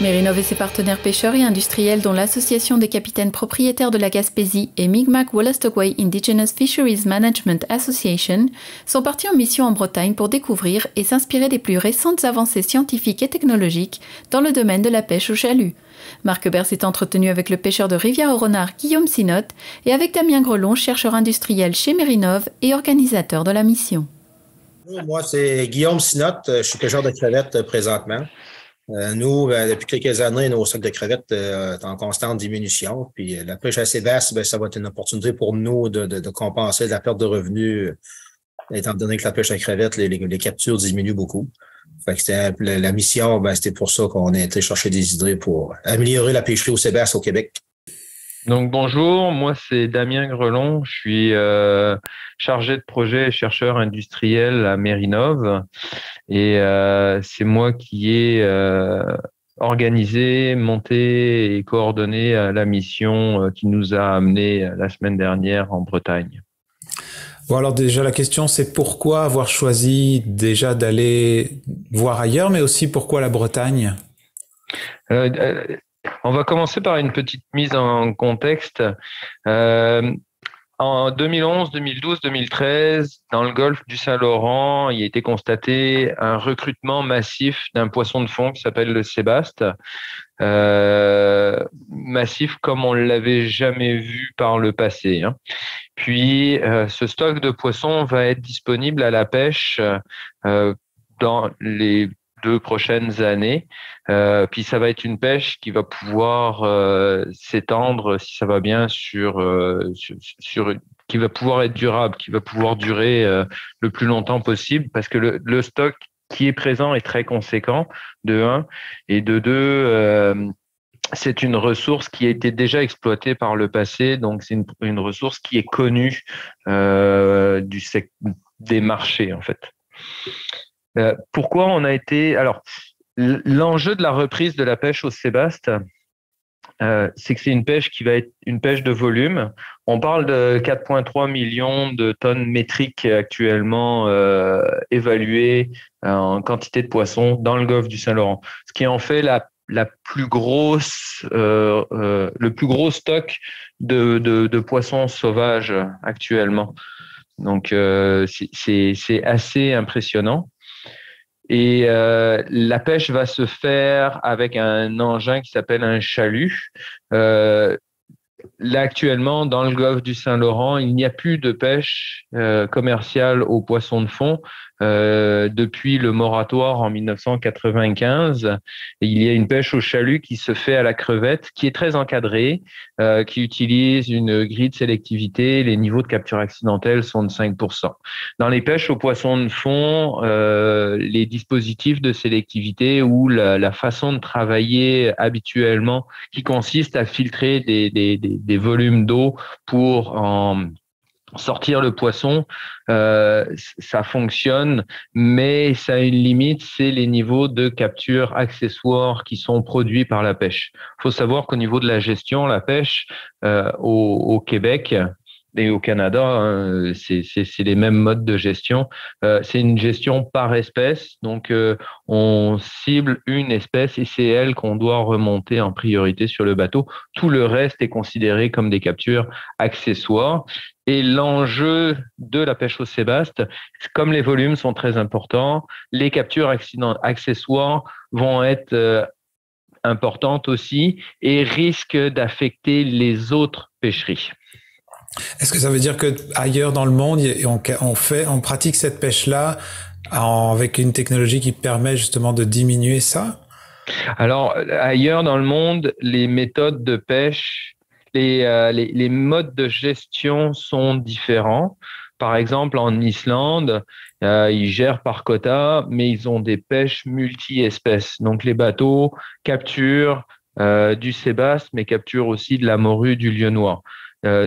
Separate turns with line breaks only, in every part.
Mérinov et ses partenaires pêcheurs et industriels, dont l'Association des capitaines propriétaires de la Gaspésie et Mi'kmaq-Wolastoqey Indigenous Fisheries Management Association, sont partis en mission en Bretagne pour découvrir et s'inspirer des plus récentes avancées scientifiques et technologiques dans le domaine de la pêche au chalut. Marc Ebert s'est entretenu avec le pêcheur de Rivière-au-Renard Guillaume Sinotte et avec Damien Grelon, chercheur industriel chez Mérinov et organisateur de la mission.
Moi, c'est Guillaume Sinotte. Je suis pêcheur de crevettes présentement. Nous, depuis quelques années, nos stocks de crevettes sont en constante diminution. Puis la pêche assez basse, ça va être une opportunité pour nous de compenser la perte de revenus, étant donné que la pêche à crevettes, les captures diminuent beaucoup. Fait que la mission, c'était pour ça qu'on a été chercher des idées pour améliorer la pêcherie au sébasse au Québec.
Donc bonjour, moi c'est Damien Grelon, je suis chargé de projet et chercheur industriel à Mérinov et c'est moi qui ai organisé, monté et coordonné la mission qui nous a amenés la semaine dernière en Bretagne.
Bon, alors déjà la question c'est pourquoi avoir choisi déjà d'aller voir ailleurs, mais aussi pourquoi la Bretagne?
On va commencer par une petite mise en contexte. En 2011, 2012, 2013, dans le golfe du Saint-Laurent, il a été constaté un recrutement massif d'un poisson de fond qui s'appelle le sébaste. Massif comme on ne l'avait jamais vu par le passé. Puis, ce stock de poissons va être disponible à la pêche dans les 2 prochaines années. Puis ça va être une pêche qui va pouvoir s'étendre, si ça va bien, qui va pouvoir être durable, qui va pouvoir durer le plus longtemps possible, parce que le stock qui est présent est très conséquent, de 1, et de 2, c'est une ressource qui a été déjà exploitée par le passé, donc c'est une ressource qui est connue des marchés, en fait. Pourquoi on a été... Alors, l'enjeu de la reprise de la pêche au sébaste, c'est que c'est une pêche qui va être une pêche de volume. On parle de 4,3 millions de tonnes métriques actuellement évaluées en quantité de poissons dans le golfe du Saint-Laurent, ce qui en fait le plus gros stock de poissons sauvages actuellement. Donc, c'est assez impressionnant. Et la pêche va se faire avec un engin qui s'appelle un chalut. Là, actuellement, dans le golfe du Saint-Laurent, il n'y a plus de pêche commerciale aux poissons de fond depuis le moratoire en 1995. Et il y a une pêche au chalut qui se fait à la crevette, qui est très encadrée, qui utilise une grille de sélectivité. Les niveaux de capture accidentelle sont de 5%. Dans les pêches aux poissons de fond, les dispositifs de sélectivité ou la façon de travailler habituellement, qui consiste à filtrer des volumes d'eau pour en sortir le poisson, ça fonctionne, mais ça a une limite, c'est les niveaux de capture accessoires qui sont produits par la pêche. Il faut savoir qu'au niveau de la gestion, la pêche au Québec et au Canada, c'est les mêmes modes de gestion. C'est une gestion par espèce, donc on cible une espèce et c'est elle qu'on doit remonter en priorité sur le bateau. Tout le reste est considéré comme des captures accessoires. Et l'enjeu de la pêche au sébaste, comme les volumes sont très importants, les captures accessoires vont être importantes aussi et risquent d'affecter les autres pêcheries.
Est-ce que ça veut dire que ailleurs dans le monde, on pratique cette pêche-là avec une technologie qui permet justement de diminuer ça?
Alors, ailleurs dans le monde, les méthodes de pêche, les modes de gestion sont différents. Par exemple, en Islande, ils gèrent par quota, mais ils ont des pêches multi-espèces. Donc, les bateaux capturent du sébaste, mais capturent aussi de la morue, du lieu noir.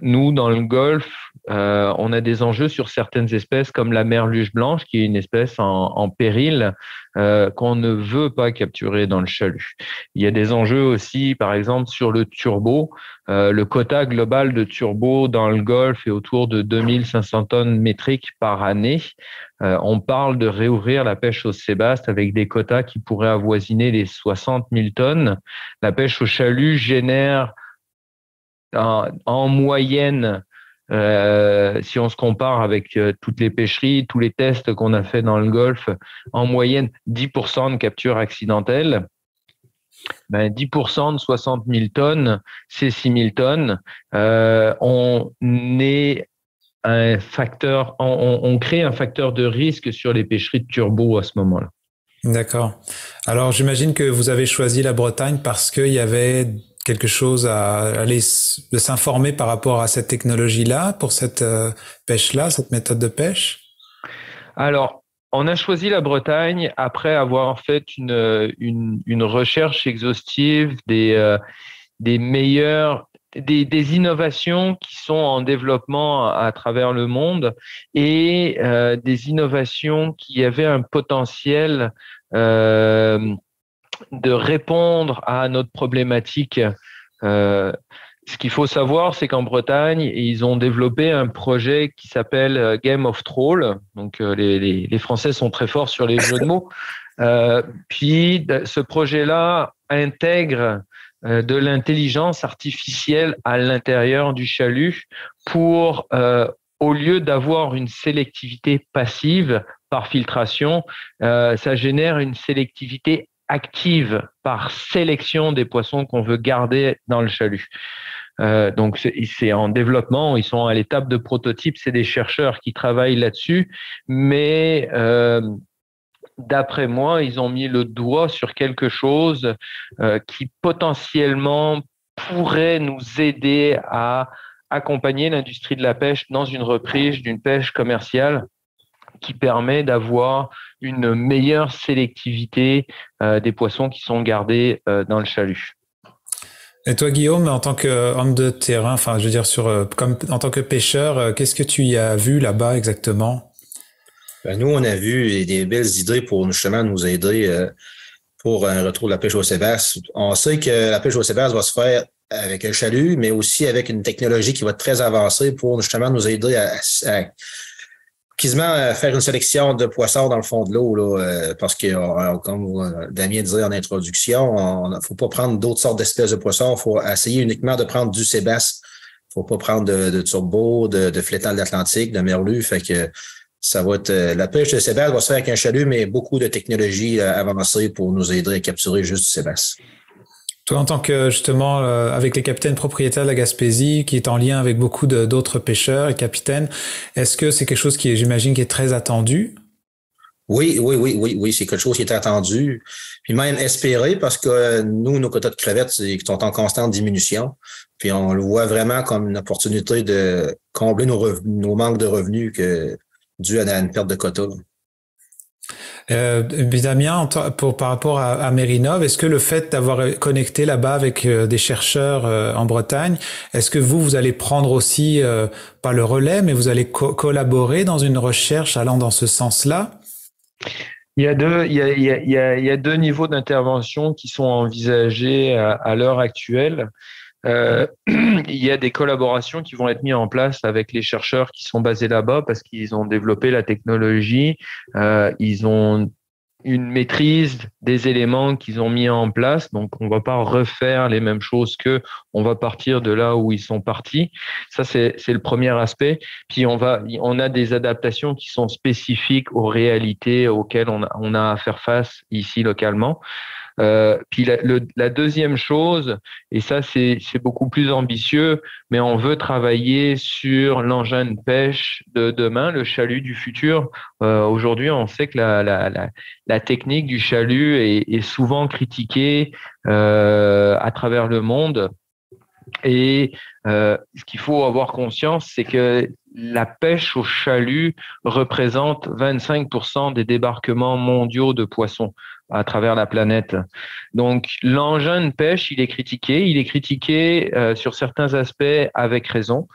Nous, dans le Golfe, on a des enjeux sur certaines espèces comme la merluche blanche, qui est une espèce en péril qu'on ne veut pas capturer dans le chalut. Il y a des enjeux aussi, par exemple, sur le turbo. Le quota global de turbo dans le Golfe est autour de 2500 tonnes métriques par année. On parle de réouvrir la pêche au sébaste avec des quotas qui pourraient avoisiner les 60 000 tonnes. La pêche au chalut génère en moyenne, si on se compare avec toutes les pêcheries, tous les tests qu'on a fait dans le Golfe, en moyenne 10% de capture accidentelle. 10% de 60 000 tonnes, c'est 6 000 tonnes. On crée un facteur de risque sur les pêcheries de turbo à ce moment-là.
D'accord. Alors, j'imagine que vous avez choisi la Bretagne parce qu'il y avait quelque chose à aller de s'informer par rapport à cette technologie-là, pour cette pêche-là, cette méthode de pêche? Alors,
on a choisi la Bretagne après avoir fait une recherche exhaustive des meilleurs, des innovations qui sont en développement à travers le monde et des innovations qui avaient un potentiel de répondre à notre problématique. Ce qu'il faut savoir, c'est qu'en Bretagne, ils ont développé un projet qui s'appelle Game of Troll. Donc, les Français sont très forts sur les jeux de mots. Puis, ce projet-là intègre de l'intelligence artificielle à l'intérieur du chalut pour, au lieu d'avoir une sélectivité passive par filtration, ça génère une sélectivité active par sélection des poissons qu'on veut garder dans le chalut. Donc, c'est en développement, ils sont à l'étape de prototype, c'est des chercheurs qui travaillent là-dessus, mais d'après moi, ils ont mis le doigt sur quelque chose qui potentiellement pourrait nous aider à accompagner l'industrie de la pêche dans une reprise d'une pêche commerciale qui permet d'avoir une meilleure sélectivité des poissons qui sont gardés dans le chalut.
Et toi, Guillaume, en tant qu'homme de terrain, enfin, je veux dire, en tant que pêcheur, qu'est-ce que tu y as vu là-bas exactement?
Nous, on a vu des belles idées pour justement nous aider pour un retour de la pêche au sébaste. On sait que la pêche au sébaste va se faire avec un chalut, mais aussi avec une technologie qui va être très avancée pour justement nous aider à quasiment faire une sélection de poissons dans le fond de l'eau, là, parce que, comme Damien disait en introduction, il ne faut pas prendre d'autres sortes d'espèces de poissons, il faut essayer uniquement de prendre du sébaste. Il ne faut pas prendre de turbo, de flétan de l'Atlantique, de merlu. Fait que ça va être la pêche de sébaste va se faire avec un chalut, mais beaucoup de technologies avancées pour nous aider à capturer juste du sébaste.
Toi, en tant que, justement, avec les capitaines propriétaires de la Gaspésie, qui est en lien avec beaucoup d'autres pêcheurs et capitaines, est-ce que c'est quelque chose qui est, j'imagine, qui est très attendu?
Oui, c'est quelque chose qui est attendu, puis même espéré, parce que nous, nos quotas de crevettes sont en constante diminution, puis on le voit vraiment comme une opportunité de combler nos manques de revenus dû à une perte de quotas.
Damien, par rapport à Mérinov, est-ce que le fait d'avoir connecté là-bas avec des chercheurs en Bretagne, est-ce que vous allez prendre aussi, pas le relais, mais vous allez collaborer dans une recherche allant dans ce sens-là?
Il y a deux niveaux d'intervention qui sont envisagés à l'heure actuelle. Il y a des collaborations qui vont être mises en place avec les chercheurs qui sont basés là-bas parce qu'ils ont développé la technologie, ils ont une maîtrise des éléments qu'ils ont mis en place, donc on va pas refaire les mêmes choses qu'eux, on va partir de là où ils sont partis. Ça, c'est le premier aspect. Puis on a des adaptations qui sont spécifiques aux réalités auxquelles on a à faire face ici localement. Puis la deuxième chose, et ça c'est beaucoup plus ambitieux, mais on veut travailler sur l'engin de pêche de demain, le chalut du futur. Aujourd'hui, on sait que la technique du chalut est souvent critiquée à travers le monde. Et ce qu'il faut avoir conscience, c'est que la pêche au chalut représente 25% des débarquements mondiaux de poissons à travers la planète. Donc, l'engin de pêche, il est critiqué. Il est critiqué sur certains aspects avec raison.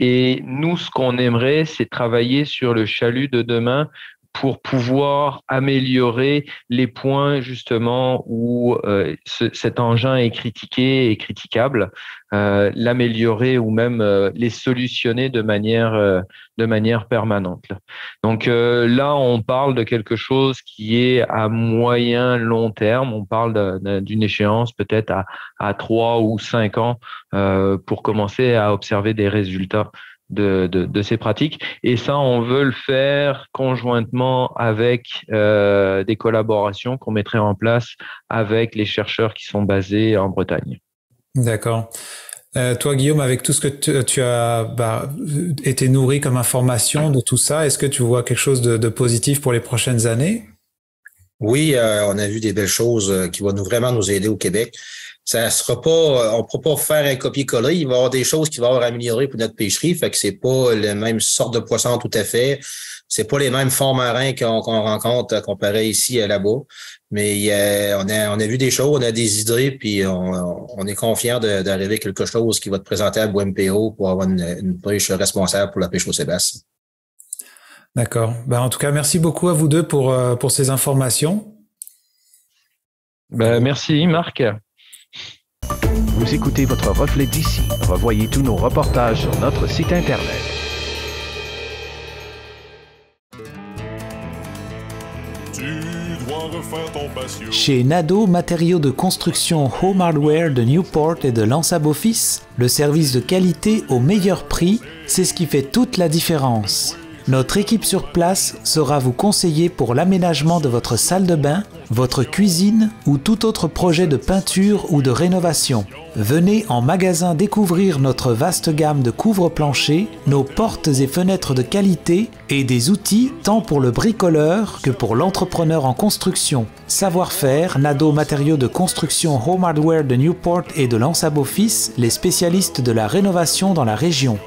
Et nous, ce qu'on aimerait, c'est travailler sur le chalut de demain pour pouvoir améliorer les points justement où cet engin est critiqué et critiquable, l'améliorer ou même les solutionner de manière permanente. Donc là, on parle de quelque chose qui est à moyen long terme. On parle d'une échéance peut-être à 3 ou 5 ans pour commencer à observer des résultats de ces pratiques. Et ça, on veut le faire conjointement avec des collaborations qu'on mettrait en place avec les chercheurs qui sont basés en Bretagne.
D'accord. Toi, Guillaume, avec tout ce que tu as été nourri comme information de tout ça, est-ce que tu vois quelque chose de positif pour les prochaines années?
Oui, on a vu des belles choses qui vont vraiment nous aider au Québec. Ça sera pas, on ne pourra pas faire un copier-coller. Il va y avoir des choses qui vont avoir amélioré pour notre pêcherie. Fait que c'est pas la même sorte de poisson tout à fait. C'est pas les mêmes fonds marins qu'on rencontre comparé ici et là-bas. Mais on a vu des choses, on a des idées, puis on est confiant d'arriver à quelque chose qui va te présenter à BOMPO pour avoir une pêche responsable pour la pêche au Sébastien.
D'accord. En tout cas, merci beaucoup à vous deux pour ces informations.
Merci, Marc.
Vous écoutez votre reflet d'ici. Revoyez tous nos reportages sur notre site Internet.
Chez Nadeau Matériaux de Construction Home Hardware de Newport et de Lansab Office, le service de qualité au meilleur prix, c'est ce qui fait toute la différence. Notre équipe sur place saura vous conseiller pour l'aménagement de votre salle de bain, votre cuisine ou tout autre projet de peinture ou de rénovation. Venez en magasin découvrir notre vaste gamme de couvre-planchers, nos portes et fenêtres de qualité et des outils tant pour le bricoleur que pour l'entrepreneur en construction. Savoir-faire, Nadeau Matériaux de Construction Home Hardware de Newport et de Lansab Office, les spécialistes de la rénovation dans la région.